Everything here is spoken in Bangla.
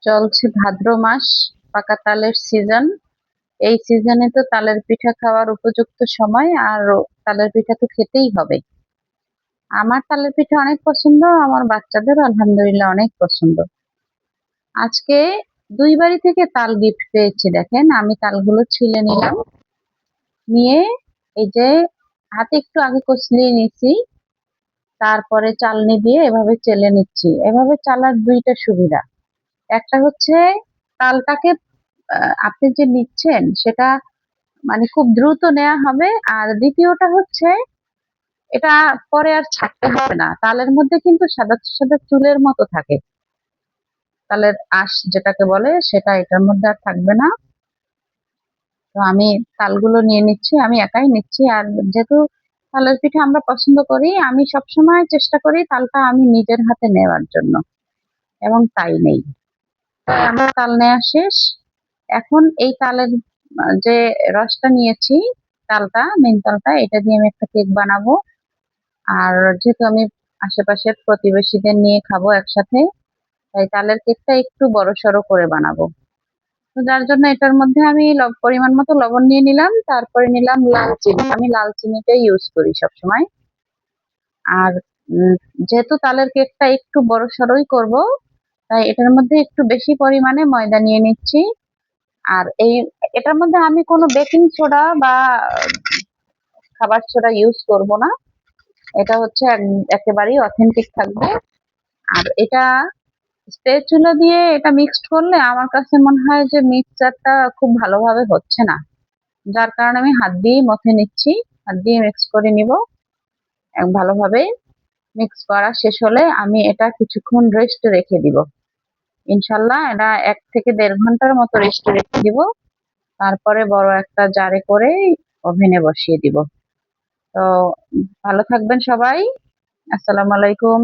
চলছে ভাদ্র মাস, পাকা তালের সিজন। এই সিজনে তো তালের পিঠা খাওয়ার উপযুক্ত সময়, আর তালের পিঠা তো খেতেই হবে। আমার তালের পিঠা অনেক পছন্দ, আমার বাচ্চাদেরও আলহামদুলিল্লাহ অনেক পছন্দ। আজকে দুই বাড়ি থেকে তাল গিফট পেয়েছি। দেখেন, আমি তালগুলো ছিলে নিলাম, নিয়ে এই যে হাতে একটু আগে কচলিয়ে নিচ্ছি, তারপরে চালনি দিয়ে এভাবে চেলে নিচ্ছি। এভাবে চালার দুইটা সুবিধা। একটা হচ্ছে তালটাকে আপনি যে নিচ্ছেন সেটা মানে খুব দ্রুত নেওয়া হবে। আর দ্বিতীয়টা হচ্ছে এটা পরে আর ছাড়তে হবে না। তালের মধ্যে কিন্তু সাদা সাদা চুলের মতো থাকে, তালের আঁশ যেটাকে বলে, সেটা এটার মধ্যে আর থাকবে না। তো আমি তালগুলো নিয়ে নিচ্ছি, আমি একাই নিচ্ছি। আর যেহেতু তালের পিঠা আমরা পছন্দ করি, আমি সবসময় চেষ্টা করি তালটা আমি নিজের হাতে নেওয়ার জন্য, এবং তাই নেই। আমার তাল নেওয়া শেষ। এখন এই তালের যে রসটা নিয়েছি, তালটা, মেন তালটা, এটা দিয়ে আমি একটা কেক বানাবো। আর যেহেতু আমি আশেপাশের প্রতিবেশীদের নিয়ে খাবো একসাথে, তাই তালের কেকটা একটু বড় সড়ো করে বানাবো। তো যার জন্য এটার মধ্যে আমি পরিমাণ মতো লবণ নিয়ে নিলাম, তারপরে নিলাম লাল চিনি। আমি লাল চিনিটাই ইউজ করি সবসময়। আর উম, যেহেতু তালের কেকটা একটু বড় সড়োই করব, তাই এটার মধ্যে একটু বেশি পরিমাণে ময়দা নিয়ে নিচ্ছি। আর এটার মধ্যে আমি কোনো বেকিং সোডা বা খাবার সোডা ইউজ করব না। এটা হচ্ছে একেবারেই অথেন্টিক থাকবে। আর এটা স্প্যাচুলা দিয়ে এটা মিক্সড করলে আমার কাছে মনে হয় যে মিক্সচারটা খুব ভালোভাবে হচ্ছে না। যার কারণে আমি হাত দিয়েই মথে নিচ্ছি, হাত দিয়ে মিক্স করে নিব। ভালোভাবে মিক্স করা শেষ হলে আমি এটা কিছুক্ষণ রেস্ট রেখে দিব। ইনশাল্লাহ এটা 1 থেকে দেড় ঘন্টার মতো রেস্ট রেখে দিব। তারপরে বড় একটা জারে করে ওভেনে বসিয়ে দিব। তো ভালো থাকবেন সবাই। আসসালামু আলাইকুম।